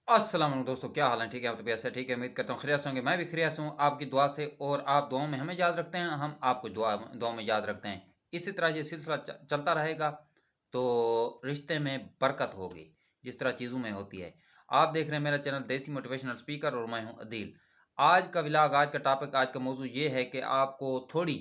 अस्सलाम वालेकुम दोस्तों, क्या हाल है? ठीक है, आप तो भी ऐसे ठीक है, उम्मीद करता हूँ खैरियत से होंगे। मैं भी खैरियत से हूँ आपकी दुआ से, और आप दुआओं में हमें याद रखते हैं, हम आपको दुआओं में याद रखते हैं। इसी तरह ये सिलसिला चलता रहेगा तो रिश्ते में बरकत होगी, जिस तरह चीज़ों में होती है। आप देख रहे हैं मेरा चैनल देसी मोटिवेशनल स्पीकर, और मैं हूँ अदील। आज का व्लॉग, आज का टॉपिक, आज का मौजू ये है कि आपको थोड़ी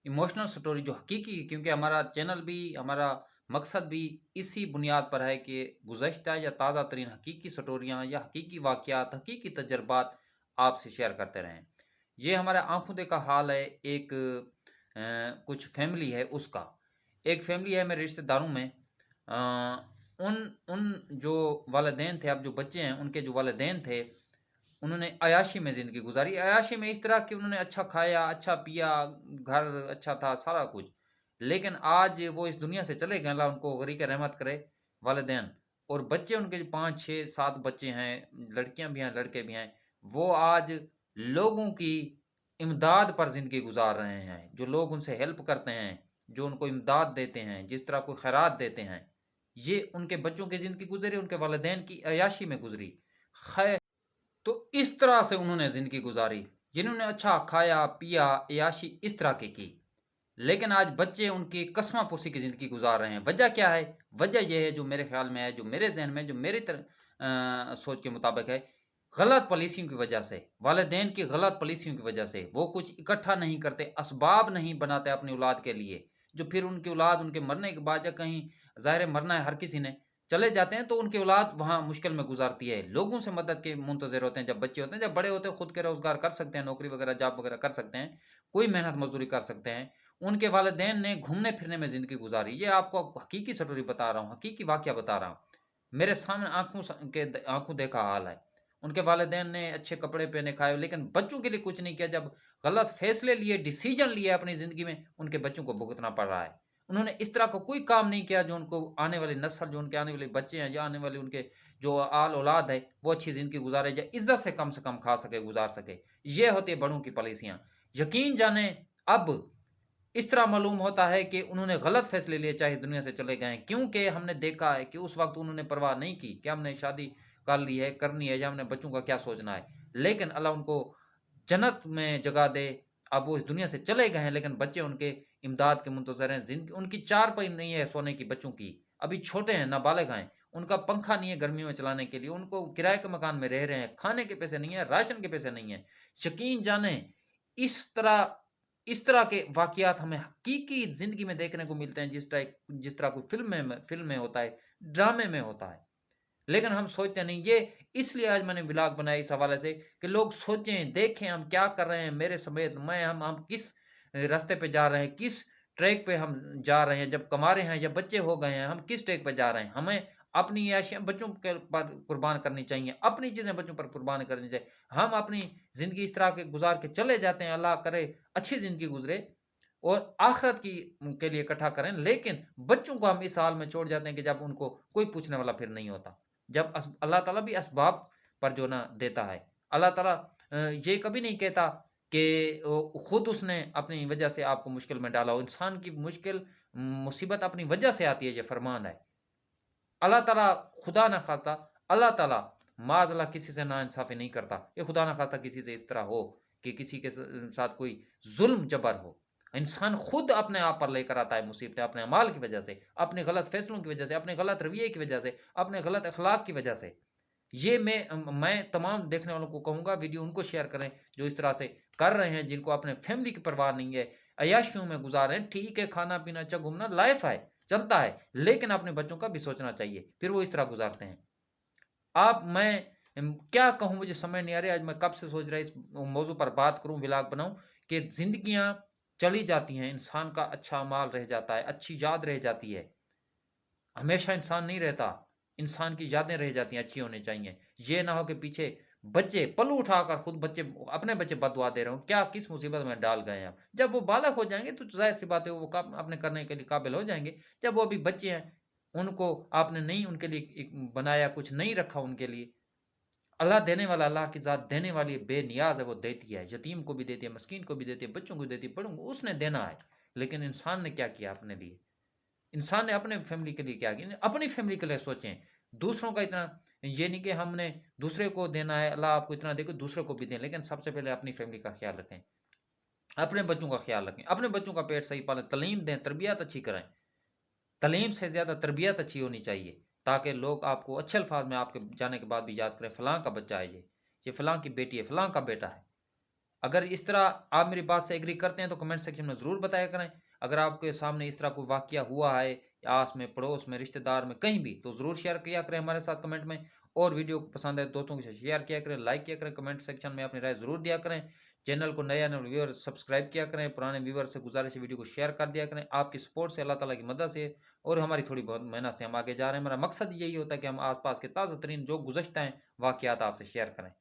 इमोशनल स्टोरी जो हकीकी, क्योंकि हमारा चैनल भी, हमारा मकसद भी इसी बुनियाद पर है कि गुज़श्ता या ताज़ा तरीन हकीकी स्टोरियाँ या हकीकी वाक़यात, हकीकी तजर्बात आपसे शेयर करते रहें। ये हमारा आँखों देखा हाल है। एक कुछ फैमिली है उसका। एक फैमिली है मेरे रिश्तेदारों में। उन उन जो वालिदैन थे, अब जो बच्चे हैं, उनके जो वालिदैन थे, उन्होंने अयाशी में ज़िंदगी गुज़ारी। अयाशी में इस तरह कि उन्होंने अच्छा खाया, अच्छा पिया, घर अच्छा था, सारा कुछ। लेकिन आज वो इस दुनिया से चले गए, अल्लाह उनको गरीक़ रहमत करे, वालिदैन। और बच्चे उनके जो 5, 6, 7 बच्चे हैं, लड़कियाँ भी हैं, लड़के भी हैं, वो आज लोगों की इमदाद पर ज़िंदगी गुज़ार रहे हैं। जो लोग उनसे हेल्प करते हैं, जो उनको इमदाद देते हैं, जिस तरह कोई खैरात देते हैं, ये उनके बच्चों की ज़िंदगी गुज़री, उनके वालिदैन की अय्याशी में गुज़री। खैर, तो इस तरह से उन्होंने ज़िंदगी गुज़ारी, जिन्होंने अच्छा खाया, पिया, अय्याशी इस तरह की। लेकिन आज बच्चे उनकी कस्मापुसी की ज़िंदगी गुज़ार रहे हैं। वजह क्या है? वजह ये है, जो मेरे ख़्याल में है, जो मेरे ज़हन में, जो मेरी सोच के मुताबिक है, गलत पॉलिसियों की वजह से, वालिदैन की गलत पॉलिसियों की वजह से। वो कुछ इकट्ठा नहीं करते, असबाब नहीं बनाते अपनी औलाद के लिए, जो फिर उनकी औलाद उनके मरने के बाद, या कहीं, ज़ाहिर है मरना है हर किसी ने, चले जाते हैं, तो उनकी औलाद वहाँ मुश्किल में गुज़ारती है। लोगों से मदद के मुंतज़िर होते हैं जब बच्चे होते हैं। जब बड़े होते हैं, खुद के रोज़गार कर सकते हैं, नौकरी वग़ैरह, जॉब वग़ैरह कर सकते हैं, कोई मेहनत मज़दूरी कर सकते हैं। उनके वालिदैन ने घूमने-फिरने में ज़िंदगी गुज़ारी। ये आपको हकीकी स्टोरी बता रहा हूँ, हकीकी वाक़या बता रहा हूँ। मेरे सामने आँखों देखा हाल है। उनके वालिदैन ने अच्छे कपड़े पहने, खाए, लेकिन बच्चों के लिए कुछ नहीं किया। जब गलत फ़ैसले लिए, डिसीज़न लिए अपनी ज़िंदगी में, उनके बच्चों को भुगतना पड़ रहा है। उन्होंने इस तरह का कोई काम नहीं किया जो उनको आने वाली नस्ल, जो उनके आने वाले बच्चे हैं, या आने वाले उनके जो आल-औलाद है, वो अच्छी ज़िंदगी गुज़ारे, या इज़्ज़त से कम खा सके, गुज़ार सके। ये होती है बड़ों की पॉलिसियाँ। यकीन जानें, अब इस तरह मालूम होता है कि उन्होंने गलत फैसले लिए, चाहे इस दुनिया से चले गए हैं, क्योंकि हमने देखा है कि उस वक़्त उन्होंने परवाह नहीं की कि हमने शादी कर ली है, करनी है, या हमने बच्चों का क्या सोचना है। लेकिन अल्लाह उनको जन्नत में जगह दे। अब वो इस दुनिया से चले गए हैं, लेकिन बच्चे उनके इमदाद के मुंतज़िर हैं। ज़िंदगी उनकी चारपाई नहीं है सोने की, बच्चों की। अभी छोटे हैं, नाबालिग हैं। उनका पंखा नहीं है गर्मियों में चलाने के लिए, उनको किराए के मकान में रह रहे हैं, खाने के पैसे नहीं है, राशन के पैसे नहीं है। यकीन जानें, इस तरह इस तरह के वाक़यात हमें हकीकी ज़िंदगी में देखने को मिलते हैं, जिस तरह कोई फ़िल्म में होता है, ड्रामे में होता है। लेकिन हम सोचते नहीं। ये इसलिए आज मैंने व्लॉग बनाया इस हवाले से, कि लोग सोचें, देखें हम क्या कर रहे हैं, मेरे समेत मैं, हम किस रास्ते पे जा रहे हैं, किस ट्रैक पे हम जा रहे हैं। जब कमा रहे हैं या बच्चे हो गए हैं, हम किस ट्रैक पे जा रहे हैं। हमें अपनी ऐशियाँ बच्चों के पर कुर्बान करनी चाहिए, अपनी चीज़ें बच्चों पर कुर्बान करनी चाहिए। हम अपनी ज़िंदगी इस तरह के गुज़ार के चले जाते हैं, अल्लाह करे अच्छी ज़िंदगी गुज़रे और आखिरत की के लिए इकट्ठा करें, लेकिन बच्चों को हम इस हाल में छोड़ जाते हैं कि जब उनको कोई पूछने वाला फिर नहीं होता। जब अल्लाह ताला भी असबाब पर जो ना देता है। अल्लाह ताला ये कभी नहीं कहता कि खुद उसने अपनी वजह से आपको मुश्किल में डाला हो। इंसान की मुश्किल, मुसीबत अपनी वजह से आती है, ये फरमान है। अल्लाह ताला, खुदा ना खास्ता, अल्लाह ताला माज़अल्लाह किसी से नाइंसाफ़ी नहीं करता, कि खुदा ना खास्ता किसी से इस तरह हो कि किसी के साथ कोई ज़ुल्म जबर हो। इंसान खुद अपने आप पर लेकर आता है मुसीबतें, अपने अमाल की वजह से, अपने गलत फ़ैसलों की वजह से, अपने गलत रवैये की वजह से, अपने गलत अखलाक की वजह से। ये मैं तमाम देखने वालों को कहूँगा, वीडियो उनको शेयर करें जो इस तरह से कर रहे हैं, जिनको अपने फैमिली की परवाह नहीं है, अय्याशियों में गुज़ार रहे हैं। ठीक है, खाना-पीना, अच्छा घूमना लाइफ़ है, चलता है, लेकिन अपने बच्चों का भी सोचना चाहिए, फिर वो इस तरह गुज़ारते हैं। मैं क्या कहूँ, मुझे समझ नहीं आ रही। आज मैं कब से सोच रहा इस मौज़ू पर बात करूँ, व्लॉग बनाऊँ, कि ज़िंदगियाँ चली जाती हैं, इंसान का अच्छा अमाल रह जाता है, अच्छी याद रह जाती है। हमेशा इंसान नहीं रहता, इंसान की यादें रह जाती हैं, अच्छी होनी चाहिए। ये ना हो कि पीछे बच्चे पल उठाकर, खुद बच्चे अपने बच्चे बददुआ दे रहे हों, क्या किस मुसीबत में डाल गए हैं आप। जब वो बालग हो जाएँगे तो ज़ाहिर-सी बात है, वो काम अपने करने के लिए काबिल हो जाएँगे। जब वो अभी बच्चे हैं, उनको आपने नहीं, उनके लिए एक बनाया, कुछ नहीं रखा उनके लिए। अल्लाह देने वाला, अल्लाह की ज़ात देने वाली है, बेनियाज़ है, वो देती है। यतीम को भी देती है, मस्कीन को भी देती है, बच्चों को देती है, बड़ों को, उसने देना है। लेकिन इंसान ने क्या किया अपने लिए? इंसान ने अपने फैमिली के लिए क्या किया? अपनी फैमिली के लिए सोचें। दूसरों का इतना ये नहीं कि हमने दूसरे को देना है, अल्लाह आपको इतना दे कि दूसरे को भी दें, लेकिन सबसे पहले अपनी फैमिली का ख्याल रखें, अपने बच्चों का ख्याल रखें, अपने बच्चों का पेट सही पालें, तालीम दें, तरबियत अच्छी कराएं। तालीम से ज़्यादा तरबियत अच्छी होनी चाहिए, ताकि लोग आपको अच्छे अल्फाज में आपके जाने के बाद भी याद करें, फ़लाँ का बच्चा है ये फ़लाँ की बेटी है, फ़लाँ का बेटा है। अगर इस तरह आप मेरी बात से एग्री करते हैं तो कमेंट सेक्शन में ज़रूर बताया करें। अगर आपके सामने इस तरह कोई वाक़या हुआ है, आस में, पड़ोस में, रिश्तेदार में, कहीं भी, तो ज़रूर शेयर किया करें हमारे साथ कमेंट में। और वीडियो को पसंद आए दोस्तों के साथ शेयर किया करें, लाइक किया करें, कमेंट सेक्शन में अपनी राय ज़रूर दिया करें। चैनल को नए आने वाले व्यूअर सब्सक्राइब किया करें, पुराने व्यूअर से गुजारिश है वीडियो को शेयर कर दिया करें। आपकी सपोर्ट से, अल्लाह ताला की मदद से और हमारी थोड़ी बहुत मेहनत से हम आगे जा रहे हैं। हमारा मकसद यही होता है कि हम आस-पास के ताज़ा तरीन जो गुज़श्ता हैं वाक़यात आपसे शेयर करें।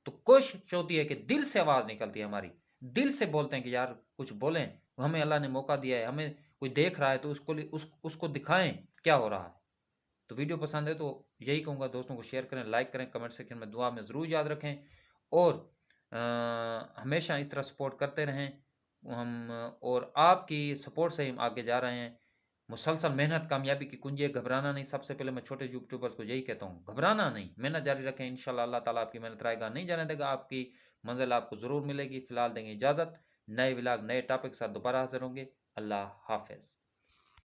तो कोशिश होती है कि दिल से आवाज़ निकलती है हमारी, दिल से बोलते हैं कि यार कुछ बोलें, हमें अल्लाह ने मौका दिया है, हमें कोई देख रहा है तो उसको दिखाएँ क्या हो रहा है। तो वीडियो पसंद है तो यही कहूँगा, दोस्तों को शेयर करें, लाइक करें, कमेंट सेक्शन में दुआ में ज़रूर याद रखें और हमेशा इस तरह सपोर्ट करते रहें हम, और आपकी सपोर्ट से ही हम आगे जा रहे हैं। मुसलसल मेहनत कामयाबी की कुंजी है, घबराना नहीं। सबसे पहले मैं छोटे यूट्यूबर्स को यही कहता हूँ, घबराना नहीं, मेहनत जारी रखें, इंशाल्लाह अल्लाह ताला आपकी मेहनत रायगा नहीं जाने देगा, आपकी मंजिल आपको ज़रूर मिलेगी। फ़िलहाल देंगे इजाज़त, नए व्लॉग नए टॉपिक के साथ दोबारा हाज़िर होंगे। अल्लाह हाफ़िज़।